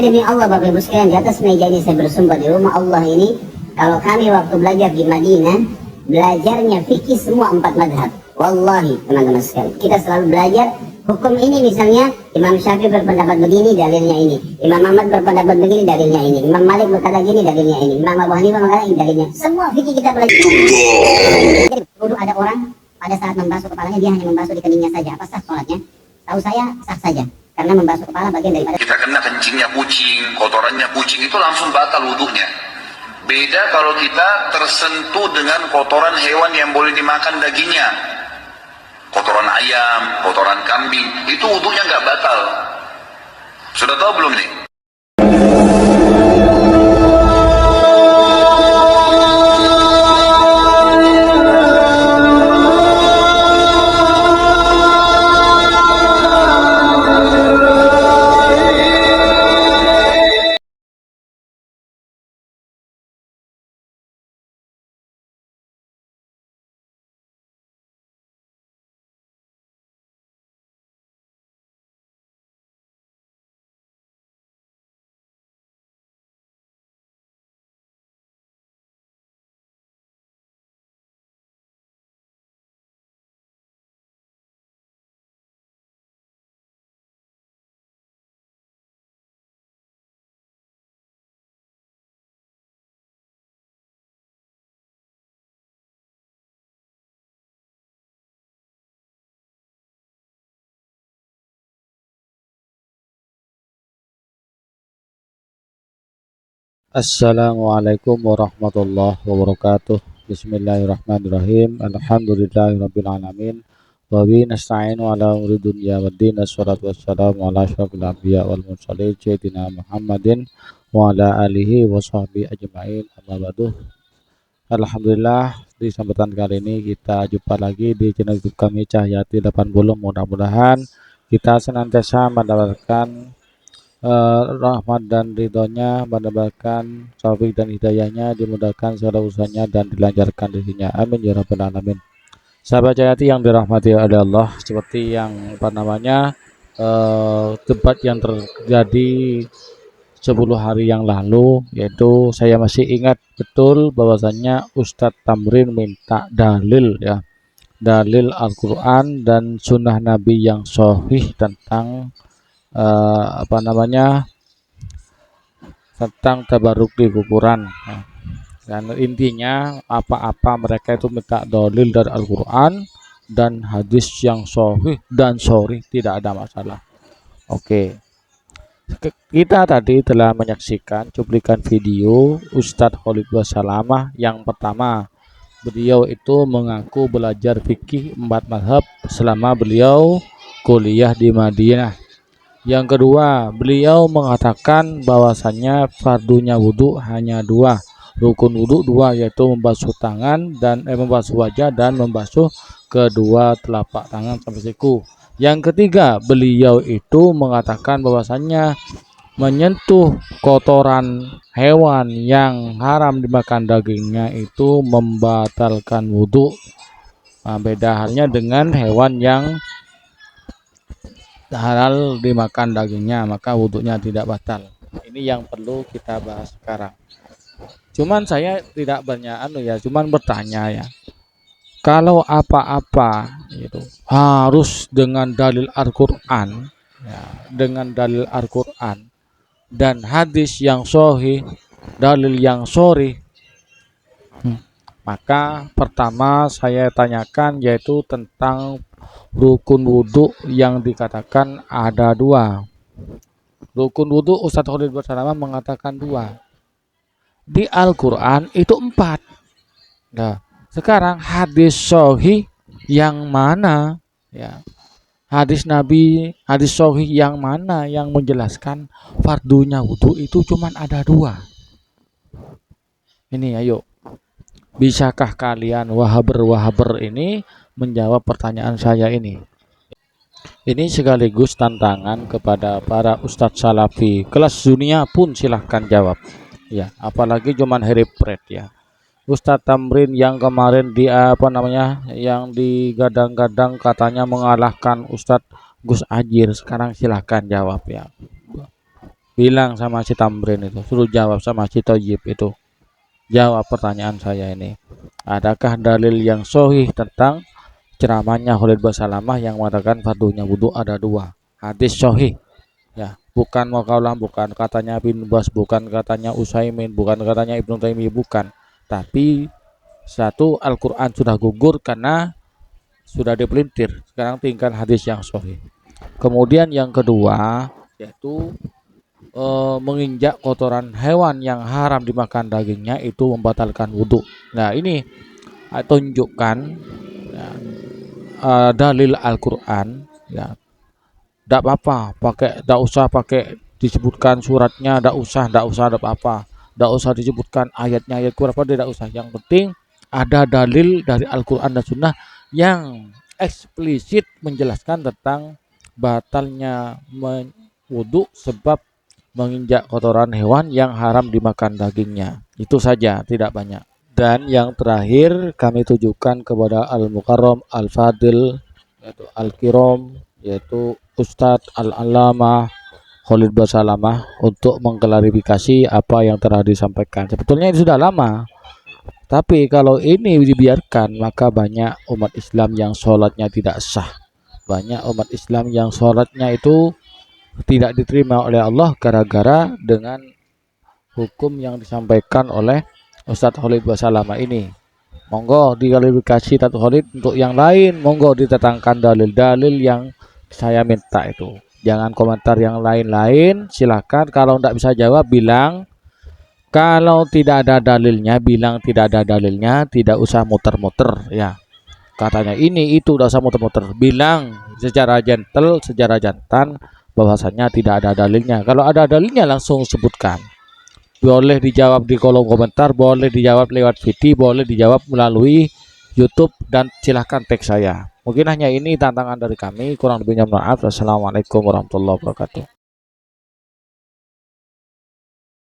Demi Allah Bapak Ibu sekalian, di atas meja ini saya bersumpah di rumah Allah ini, kalau kami waktu belajar di Madinah, belajarnya fikih semua 4 madhab. Wallahi teman-teman sekalian, kita selalu belajar hukum ini. Misalnya Imam Syafi'i berpendapat begini, dalilnya ini. Imam Ahmad berpendapat begini, dalilnya ini. Imam Malik berkata gini, dalilnya ini. Imam Abu Hanifah berkata ini, dalilnya. Semua fikih kita belajar. Jadi kudu ada orang pada saat membasuh kepalanya, dia hanya membasuh di keningnya saja. Apa sah sholatnya? Tahu saya sah saja, karena membasuh kepala bagian daripada kita kena kencingnya kucing, kotorannya kucing itu langsung batal wudhunya. Beda kalau kita tersentuh dengan kotoran hewan yang boleh dimakan dagingnya, kotoran ayam, kotoran kambing, itu wudhunya nggak batal. Sudah tahu belum nih? Assalamualaikum warahmatullahi wabarakatuh. Bismillahirrahmanirrahim. Alhamdulillahirrabbilalamin. Wa bihi nasta'inu ala umuri dunya waddin. Assalatu wassalamu ala asyrafil anbiya wal mursalin sayyidina Muhammadin wa ala alihi wa sahbihi ajma'in. Amma ba'du. Alhamdulillah, di kesempatan kali ini kita jumpa lagi di channel YouTube kami Cahyati 80. Mudah-mudahan kita senantiasa mendapatkan rahmat dan ridhonya, mendapatkan taufik dan hidayahnya, dimudahkan segala urusannya dan dilancarkan rezekinya. Amin ya rabbal alamin. Sahabat Cahyati yang dirahmati oleh Allah, seperti yang debat yang terjadi 10 hari yang lalu, yaitu saya masih ingat betul bahwasannya Ustadz Tamrin minta dalil ya, dalil Al-Quran dan sunnah Nabi yang sahih tentang tentang tabaruk di kuburan. Dan intinya apa-apa mereka itu minta dalil dari Al-Quran dan hadis yang sahih dan sahih, tidak ada masalah. Oke, kita tadi telah menyaksikan cuplikan video Ustadz Khalid Wasalamah. Yang pertama, beliau itu mengaku belajar fikih 4 mazhab selama beliau kuliah di Madinah. Yang kedua, beliau mengatakan bahwasannya fardunya wudhu hanya 2, rukun wudhu 2, yaitu membasuh tangan dan membasuh wajah dan membasuh kedua telapak tangan sampai siku. Yang ketiga, beliau itu mengatakan bahwasannya menyentuh kotoran hewan yang haram dimakan dagingnya itu membatalkan wudhu. Nah, beda halnya dengan hewan yang halal dimakan dagingnya, maka wudhunya tidak batal. Ini yang perlu kita bahas sekarang. Cuman saya tidak cuman bertanya ya, kalau apa-apa itu harus dengan dalil Al-Quran ya, dengan dalil Al-Quran dan hadis yang sahih, dalil yang sahih, maka pertama saya tanyakan yaitu tentang rukun wudhu yang dikatakan ada 2. Rukun wudhu Ustadz Khalid Wasalamah mengatakan 2. Di Al-Quran itu 4. Nah, sekarang hadis sahih yang mana ya? Hadis Nabi, hadis sahih yang mana yang menjelaskan fardunya wudhu itu cuman ada 2? Ini ayo, bisakah kalian wahaber ini menjawab pertanyaan saya ini? Ini sekaligus tantangan kepada para ustadz salafi kelas dunia pun silahkan jawab ya, apalagi cuman Harry Pret ya. Ustadz Tamrin yang kemarin yang digadang-gadang katanya mengalahkan Ustadz Gus Ajir, sekarang silahkan jawab ya. bilang sama si Tamrin itu, suruh jawab sama si Toyib itu, jawab pertanyaan saya ini, adakah dalil yang sahih tentang ceramahnya Khalid Basalamah yang mengatakan fardunya wudhu ada dua? Hadis sahih ya, bukan makalah, bukan katanya Bin Bas, bukan katanya Usaimin, bukan katanya Ibnu Taimiyah, bukan, tapi satu, Al-Quran sudah gugur karena sudah dipelintir, sekarang tinggal hadis yang sahih. Kemudian yang kedua yaitu menginjak kotoran hewan yang haram dimakan dagingnya itu membatalkan wudhu. Nah ini tunjukkan ya, dalil Al-Quran ya, tidak apa-apa pakai, tidak usah pakai disebutkan suratnya, tidak usah tidak apa-apa, tidak usah disebutkan ayatnya, ayat berapa, tidak usah, yang penting ada dalil dari Al-Quran dan Sunnah yang eksplisit menjelaskan tentang batalnya wudhu sebab menginjak kotoran hewan yang haram dimakan dagingnya. Itu saja, tidak banyak. Dan yang terakhir kami tujukan kepada Al-Mukarram Al-Fadil, yaitu Al-Kiram, yaitu Ustadz Al-Allamah Khalid Basalamah, untuk mengklarifikasi apa yang telah disampaikan. Sebetulnya ini sudah lama, tapi kalau ini dibiarkan maka banyak umat Islam yang sholatnya tidak sah. Banyak umat Islam yang sholatnya itu tidak diterima oleh Allah gara-gara dengan hukum yang disampaikan oleh Ustadz Khalid Basalamah ini. Monggo diklarifikasi Tato Khalid, untuk yang lain monggo ditetangkan dalil-dalil yang saya minta itu. Jangan komentar yang lain-lain, silakan. Kalau tidak bisa jawab bilang, kalau tidak ada dalilnya bilang tidak ada dalilnya, tidak usah muter-muter ya. Katanya ini itu udah usah muter-muter, bilang secara gentle, secara jantan bahwasanya tidak ada dalilnya. Kalau ada dalilnya langsung sebutkan. Boleh dijawab di kolom komentar, boleh dijawab lewat VT, boleh dijawab melalui YouTube, dan silahkan tag saya. Mungkin hanya ini tantangan dari kami, kurang lebihnya maaf. Wassalamualaikum warahmatullahi wabarakatuh.